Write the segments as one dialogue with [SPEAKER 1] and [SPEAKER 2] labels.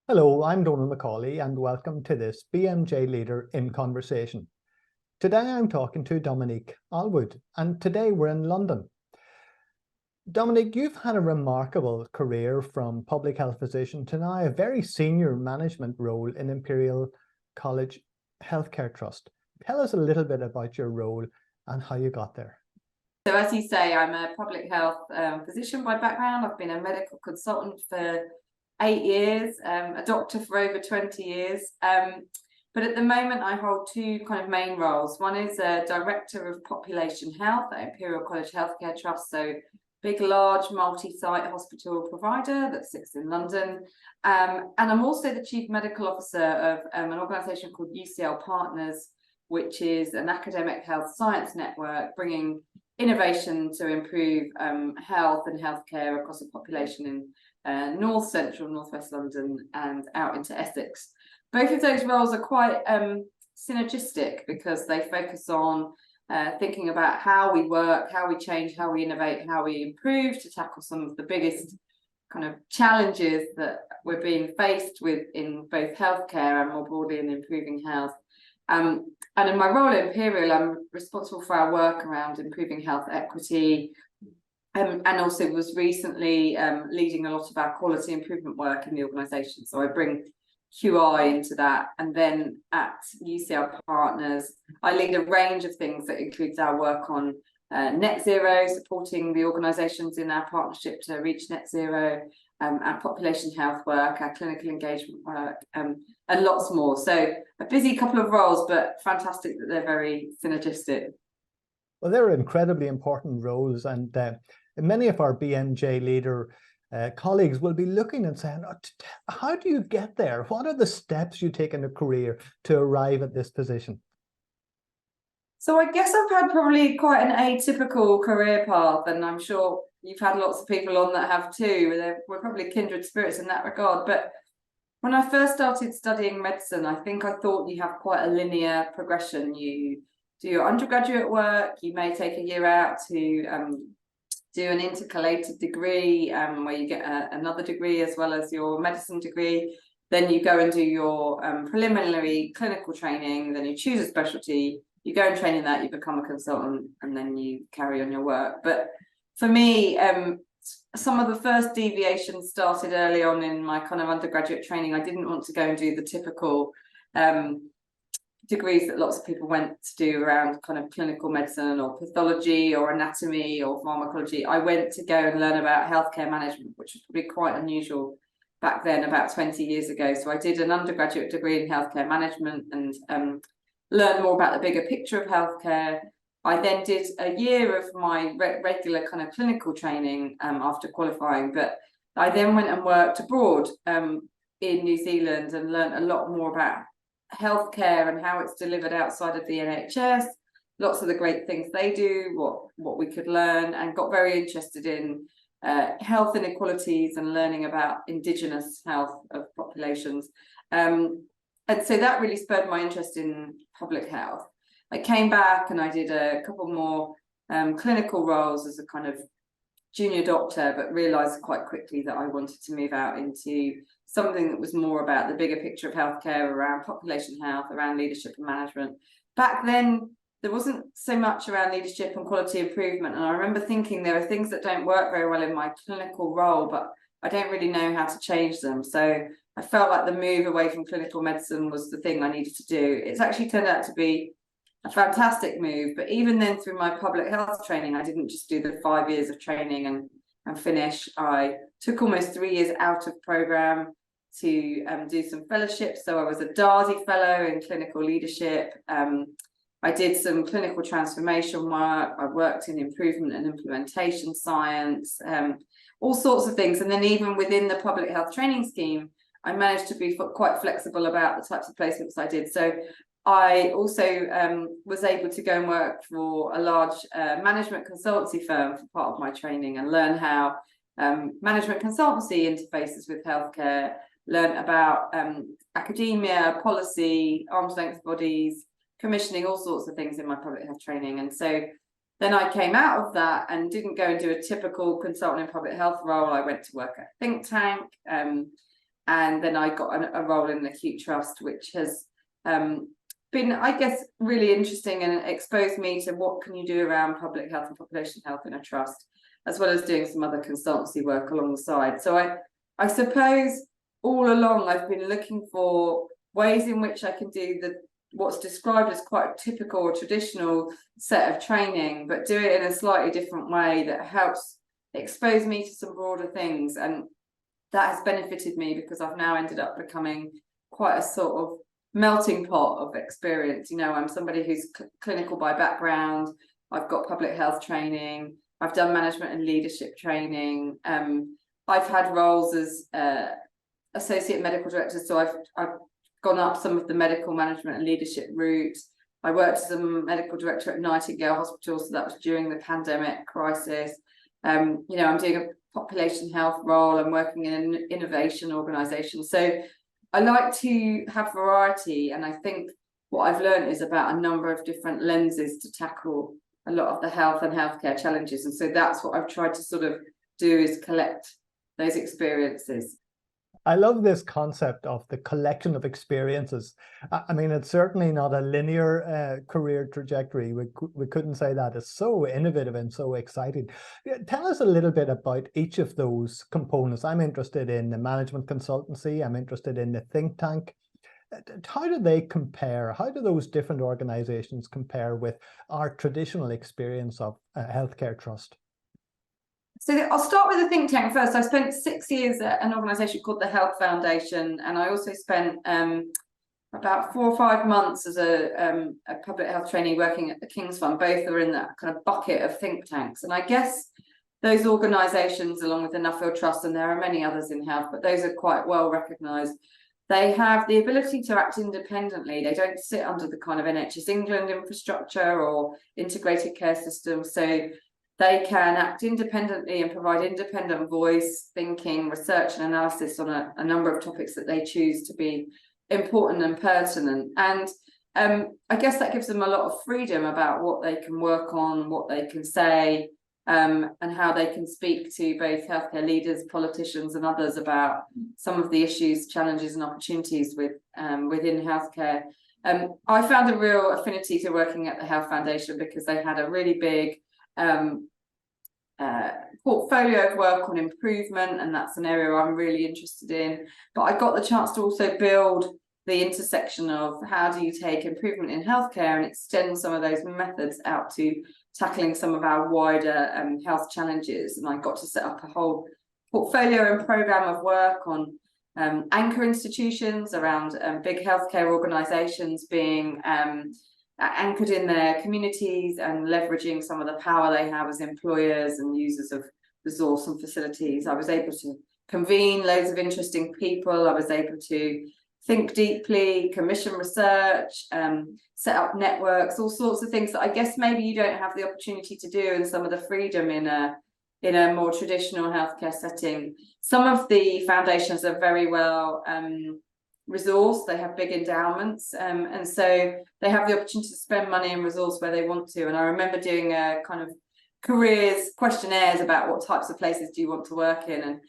[SPEAKER 1] Hello, I'm Donal McCauley and welcome to this BMJ Leader in Conversation. Today I'm talking to Dominique Allwood and today we're in London. Dominique, you've had a remarkable career from public health physician to now a very senior management role in Imperial College Healthcare Trust. Tell us a little bit about your role and how you got there.
[SPEAKER 2] So as you say, I'm a public health physician by background. I've been a medical consultant for 8 years, a doctor for over 20 years. But at the moment, I hold two kind of main roles. One is a director of population health at Imperial College Healthcare Trust, so big, large, multi-site hospital provider that sits in London. And I'm also the chief medical officer of an organisation called UCLPartners, which is an academic health science network bringing innovation to improve health and healthcare across the population in north central, northwest London and out into Essex. Both of those roles are quite synergistic because they focus on thinking about how we work, how we change, how we innovate, how we improve to tackle some of the biggest kind of challenges that we're being faced with in both healthcare and more broadly in improving health. And in my role at Imperial, I'm responsible for our work around improving health equity, and also was recently leading a lot of our quality improvement work in the organisation. So I bring QI into that. And then at UCLPartners, I lead a range of things that includes our work on net zero, supporting the organisations in our partnership to reach net zero, our population health work, our clinical engagement work, and lots more. So a busy couple of roles, but fantastic that they're very synergistic.
[SPEAKER 1] Well, they're incredibly important roles, and many of our BMJ Leader colleagues will be looking and saying, how do you get there? What are the steps you take in a career to arrive at this position?
[SPEAKER 2] So I guess I've had probably quite an atypical career path, and I'm sure you've had lots of people on that have too. We're probably kindred spirits in that regard. But when I first started studying medicine, I think I thought you have quite a linear progression. You do your undergraduate work, you may take a year out to do an intercalated degree where you get another degree as well as your medicine degree. Then you go and do your preliminary clinical training, then you choose a specialty, you go and train in that, you become a consultant, and then you carry on your work. But for me, some of the first deviations started early on in my kind of undergraduate training. I didn't want to go and do the typical degrees that lots of people went to do around kind of clinical medicine or pathology or anatomy or pharmacology. I went to go and learn about healthcare management, which was probably quite unusual back then, about 20 years ago. So I did an undergraduate degree in healthcare management and learned more about the bigger picture of healthcare. I then did a year of my regular kind of clinical training after qualifying, but I then went and worked abroad in New Zealand and learned a lot more about healthcare and how it's delivered outside of the NHS, lots of the great things they do, what we could learn, and got very interested in health inequalities and learning about indigenous health of populations. And so that really spurred my interest in public health. I came back and I did a couple more clinical roles as a kind of junior doctor, but realised quite quickly that I wanted to move out into something that was more about the bigger picture of healthcare, around population health, around leadership and management. Back then, there wasn't so much around leadership and quality improvement. And I remember thinking there are things that don't work very well in my clinical role, but I don't really know how to change them. So I felt like the move away from clinical medicine was the thing I needed to do. It's actually turned out to be a fantastic move. But even then, through my public health training, I didn't just do the 5 years of training and finish. I took almost 3 years out of program to do some fellowships. So I was a Darzi fellow in clinical leadership. I did some clinical transformation work. I worked in improvement and implementation science, all sorts of things. And then even within the public health training scheme, I managed to be quite flexible about the types of placements I did. So I also was able to go and work for a large management consultancy firm for part of my training and learn how management consultancy interfaces with healthcare, learn about academia, policy, arm's length bodies, commissioning, all sorts of things in my public health training. And so then I came out of that and didn't go and do a typical consultant in public health role. I went to work at a think tank, And then I got a role in the Acute Trust, which has been, I guess, really interesting and exposed me to what can you do around public health and population health in a trust, as well as doing some other consultancy work alongside. So I suppose all along I've been looking for ways in which I can do what's described as quite a typical or traditional set of training, but do it in a slightly different way that helps expose me to some broader things. And that has benefited me because I've now ended up becoming quite a sort of melting pot of experience. You know, I'm somebody who's clinical by background. I've got public health training. I've done management and leadership training. I've had roles as associate medical director, so I've gone up some of the medical management and leadership route. I worked as a medical director at Nightingale Hospital, so that was during the pandemic crisis. You know, I'm doing a population health role. I'm working in an innovation organisation. So I like to have variety, and I think what I've learned is about a number of different lenses to tackle a lot of the health and healthcare challenges. And so that's what I've tried to sort of do, is collect those experiences.
[SPEAKER 1] I love this concept of the collection of experiences. I mean, it's certainly not a linear career trajectory. We couldn't say that. It's so innovative and so exciting. Tell us a little bit about each of those components. I'm interested in the management consultancy. I'm interested in the think tank. How do they compare? How do those different organizations compare with our traditional experience of a healthcare trust?
[SPEAKER 2] So I'll start with the think tank first. I spent 6 years at an organisation called the Health Foundation, and I also spent about 4 or 5 months as a public health trainee working at the King's Fund. Both are in that kind of bucket of think tanks. And I guess those organisations, along with the Nuffield Trust, and there are many others in health, but those are quite well recognised. They have the ability to act independently. They don't sit under the kind of NHS England infrastructure or integrated care system. So they can act independently and provide independent voice, thinking, research and analysis on a number of topics that they choose to be important and pertinent. And I guess that gives them a lot of freedom about what they can work on, what they can say, and how they can speak to both healthcare leaders, politicians and others about some of the issues, challenges and opportunities within healthcare. I found a real affinity to working at the Health Foundation because they had a really big portfolio of work on improvement, and that's an area I'm really interested in. But I got the chance to also build the intersection of how do you take improvement in healthcare and extend some of those methods out to tackling some of our wider health challenges. And I got to set up a whole portfolio and program of work on anchor institutions around big healthcare organizations being anchored in their communities and leveraging some of the power they have as employers and users of resource and facilities. I was able to convene loads of interesting people. I was able to think deeply, commission research, set up networks, all sorts of things that I guess maybe you don't have the opportunity to do, and some of the freedom in a more traditional healthcare setting. Some of the foundations are very well resourced. They have big endowments, and so they have the opportunity to spend money and resource where they want to. And I remember doing a kind of careers questionnaires about what types of places do you want to work in, and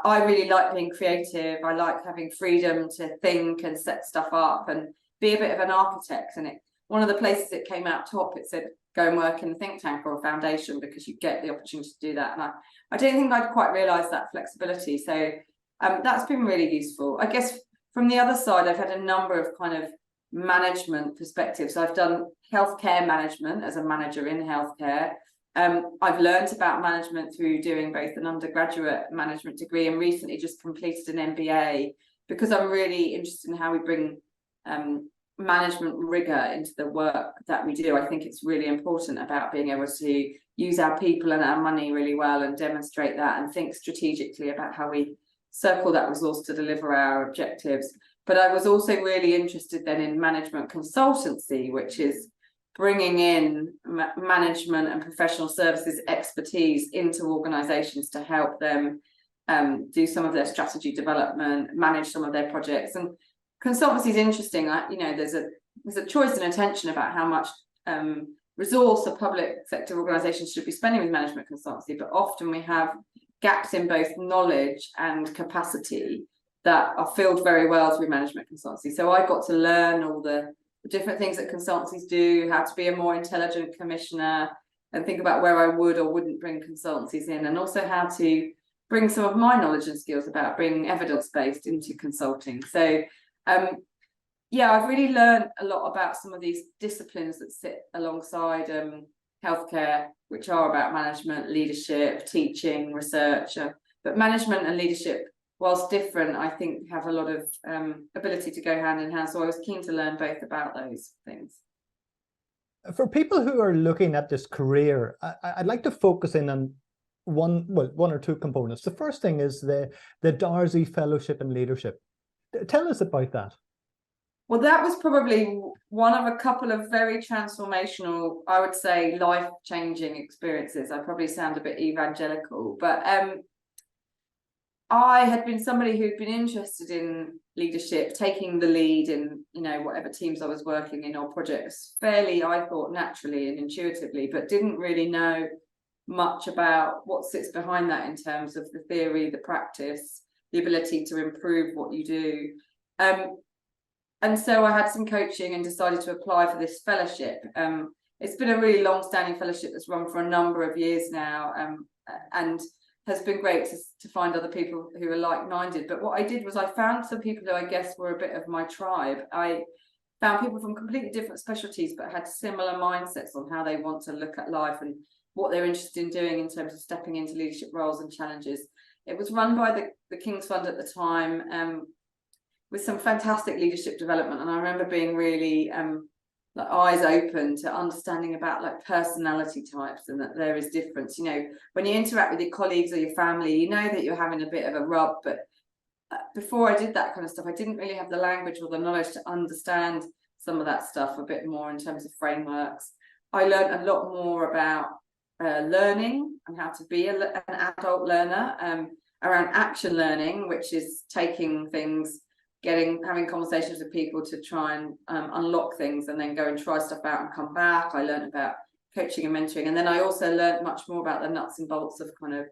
[SPEAKER 2] I really like being creative. I like having freedom to think and set stuff up and be a bit of an architect. And one of the places it came out top, it said go and work in a think tank or a foundation because you get the opportunity to do that. And I don't think I'd quite realised that flexibility. So that's been really useful. I guess from the other side, I've had a number of kind of management perspectives. I've done healthcare management as a manager in healthcare. I've learned about management through doing both an undergraduate management degree and recently just completed an MBA, because I'm really interested in how we bring management rigor into the work that we do. I think it's really important about being able to use our people and our money really well and demonstrate that and think strategically about how we circle that resource to deliver our objectives. But I was also really interested then in management consultancy, which is bringing in management and professional services expertise into organizations to help them do some of their strategy development, manage some of their projects. And consultancy is interesting. There's a choice and attention about how much resource a public sector organizations should be spending with management consultancy, but often we have gaps in both knowledge and capacity that are filled very well through management consultancy. So I got to learn all the different things that consultancies do, how to be a more intelligent commissioner, and think about where I would or wouldn't bring consultancies in, and also how to bring some of my knowledge and skills about bringing evidence-based into consulting. So yeah, I've really learned a lot about some of these disciplines that sit alongside healthcare, which are about management, leadership, teaching, research. But management and leadership, whilst different, I think have a lot of ability to go hand in hand. So I was keen to learn both about those things.
[SPEAKER 1] For people who are looking at this career, I'd like to focus in on one or two components. The first thing is the Darzi Fellowship in Leadership. Tell us about that.
[SPEAKER 2] Well, that was probably one of a couple of very transformational, I would say, life-changing experiences. I probably sound a bit evangelical, but I had been somebody who'd been interested in leadership, taking the lead in, whatever teams I was working in or projects, fairly, I thought, naturally and intuitively, but didn't really know much about what sits behind that in terms of the theory, the practice, the ability to improve what you do. And so I had some coaching and decided to apply for this fellowship. It's been a really long-standing fellowship that's run for a number of years now, and has been great to find other people who are like-minded. But what I did was I found some people who I guess were a bit of my tribe. I found people from completely different specialties, but had similar mindsets on how they want to look at life and what they're interested in doing in terms of stepping into leadership roles and challenges. It was run by the King's Fund at the time, with some fantastic leadership development. And I remember being really eyes open to understanding about like personality types and that there is difference. When you interact with your colleagues or your family, you know that you're having a bit of a rub, but before I did that kind of stuff, I didn't really have the language or the knowledge to understand some of that stuff a bit more in terms of frameworks. I learned a lot more about learning and how to be an adult learner, around action learning, which is taking things, having conversations with people to try and unlock things and then go and try stuff out and come back. I learned about coaching and mentoring, and then I also learned much more about the nuts and bolts of kind of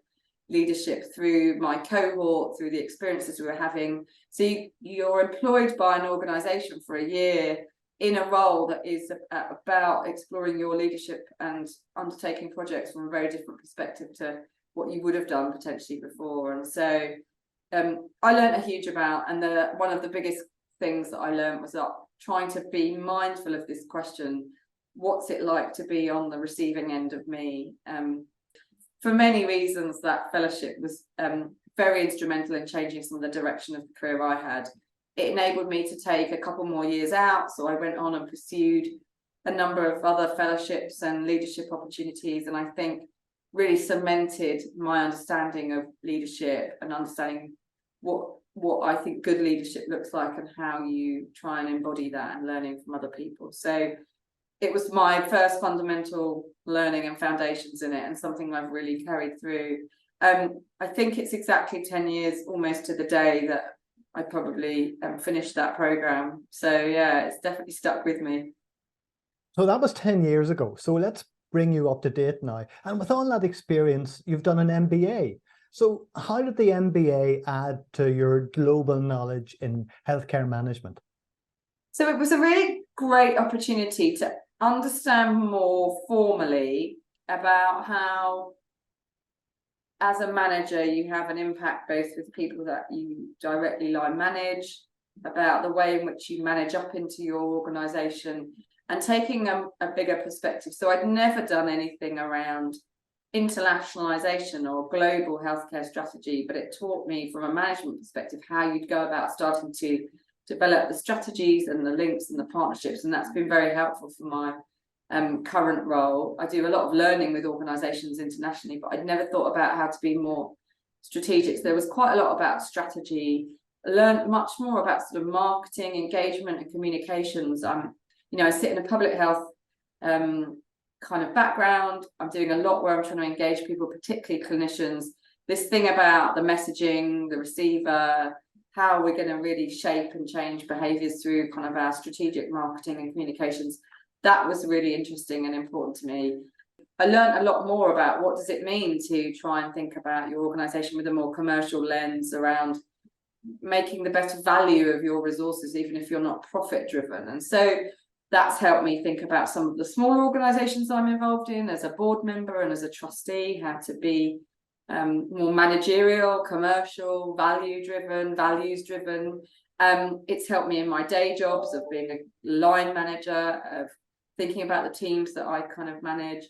[SPEAKER 2] leadership through my cohort, through the experiences we were having. So you're employed by an organization for a year in a role that is about exploring your leadership and undertaking projects from a very different perspective to what you would have done potentially before. And so I learned a huge amount, and one of the biggest things that I learned was trying to be mindful of this question: what's it like to be on the receiving end of me? For many reasons, that fellowship was very instrumental in changing some of the direction of the career I had. It enabled me to take a couple more years out, so I went on and pursued a number of other fellowships and leadership opportunities, and I think really cemented my understanding of leadership and understanding what I think good leadership looks like and how you try and embody that and learning from other people. So it was my first fundamental learning and foundations in it, and something I've really carried through. I think it's exactly 10 years almost to the day that I probably finished that program. So yeah, it's definitely stuck with me.
[SPEAKER 1] So that was 10 years ago. So let's bring you up to date now. And with all that experience, you've done an MBA. So how did the MBA add to your global knowledge in healthcare management?
[SPEAKER 2] So it was a really great opportunity to understand more formally about how, as a manager, you have an impact both with people that you directly line manage, about the way in which you manage up into your organization, and taking a bigger perspective. So I'd never done anything around internationalization or global healthcare strategy, but it taught me from a management perspective how you'd go about starting to develop the strategies and the links and the partnerships, and that's been very helpful for my current role. I do a lot of learning with organizations internationally, but I'd never thought about how to be more strategic. So there was quite a lot about strategy. I learned much more about sort of marketing, engagement, and communications. I sit in a public health kind of background. I'm doing a lot where I'm trying to engage people, particularly clinicians. This thing about the messaging, the receiver, how we're going to really shape and change behaviors through kind of our strategic marketing and communications. That was really interesting and important to me. I learned a lot more about what does it mean to try and think about your organization with a more commercial lens around making the best value of your resources, even if you're not profit driven. And so that's helped me think about some of the smaller organizations I'm involved in as a board member and as a trustee, how to be more managerial, commercial, values driven. It's helped me in my day jobs of being a line manager, of thinking about the teams that I kind of manage.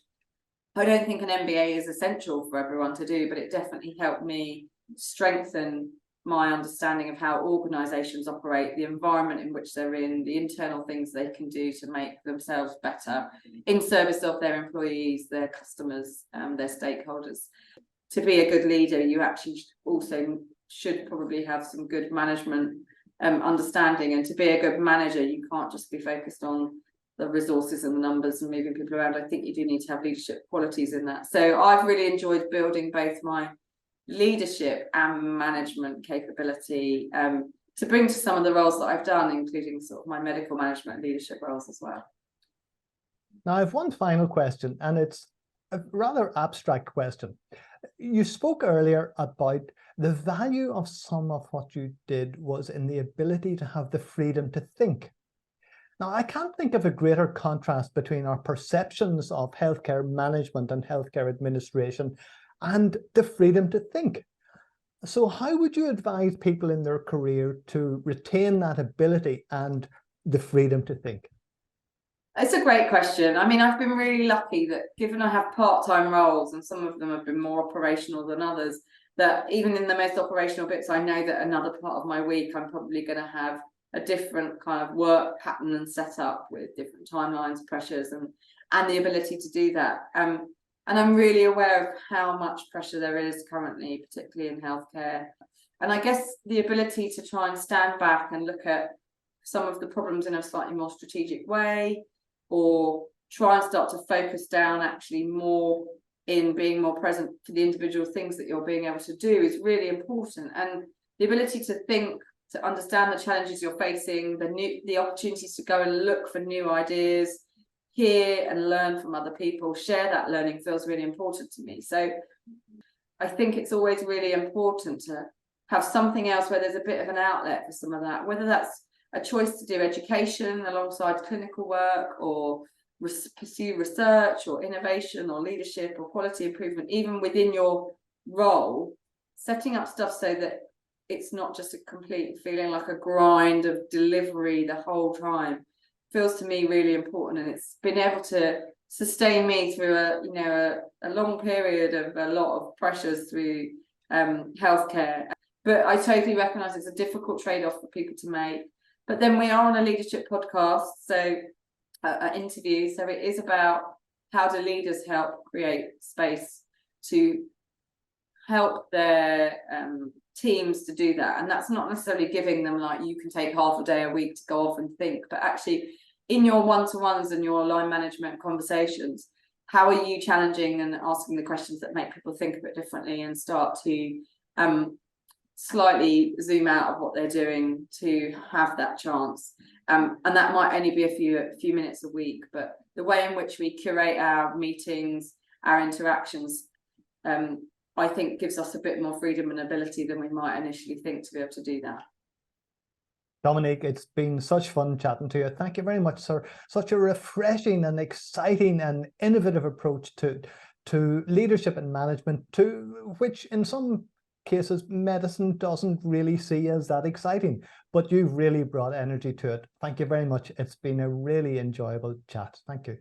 [SPEAKER 2] I don't think an MBA is essential for everyone to do, but it definitely helped me strengthen my understanding of how organizations operate, the environment in which they're in, the internal things they can do to make themselves better in service of their employees, their customers, their stakeholders. To be a good leader, you actually also should probably have some good management understanding, and to be a good manager, you can't just be focused on the resources and the numbers and moving people around. I think you do need to have leadership qualities in that. So I've really enjoyed building both my leadership and management capability to bring to some of the roles that I've done, including sort of my medical management and leadership roles as well.
[SPEAKER 1] Now, I have one final question, and it's a rather abstract question. You spoke earlier about the value of some of what you did was in the ability to have the freedom to think. Now, I can't think of a greater contrast between our perceptions of healthcare management and healthcare administration and the freedom to think. So how would you advise people in their career to retain that ability and the freedom to think?
[SPEAKER 2] It's a great question. I mean, I've been really lucky that given I have part-time roles, and some of them have been more operational than others, that even in the most operational bits, I know that another part of my week, I'm probably going to have a different kind of work pattern and setup with different timelines, pressures, and the ability to do that. And I'm really aware of how much pressure there is currently, particularly in healthcare. And I guess the ability to try and stand back and look at some of the problems in a slightly more strategic way, or try and start to focus down actually more in being more present for the individual things that you're being able to do is really important. And the ability to think, to understand the challenges you're facing, the opportunities to go and look for new ideas, hear and learn from other people, share that learning feels really important to me. So I think it's always really important to have something else where there's a bit of an outlet for some of that, whether that's a choice to do education alongside clinical work, or pursue research or innovation or leadership or quality improvement, even within your role, setting up stuff so that it's not just a complete feeling like a grind of delivery the whole time, feels to me really important. And it's been able to sustain me through a long period of a lot of pressures through healthcare. But I totally recognise it's a difficult trade-off for people to make. But then we are on a leadership podcast, so an interview. So it is about how do leaders help create space to help their teams to do that. And that's not necessarily giving them like, you can take half a day a week to go off and think, but actually in your one-to-ones and your line management conversations, how are you challenging and asking the questions that make people think a bit differently and start to slightly zoom out of what they're doing to have that chance. And that might only be a few minutes a week, but the way in which we curate our meetings, our interactions, I think gives us a bit more freedom and ability than we might initially think to be able to do that.
[SPEAKER 1] Dominique, it's been such fun chatting to you. Thank you very much, sir. Such a refreshing and exciting and innovative approach to leadership and management, to which in some cases medicine doesn't really see as that exciting, but you've really brought energy to it. Thank you very much. It's been a really enjoyable chat. Thank you.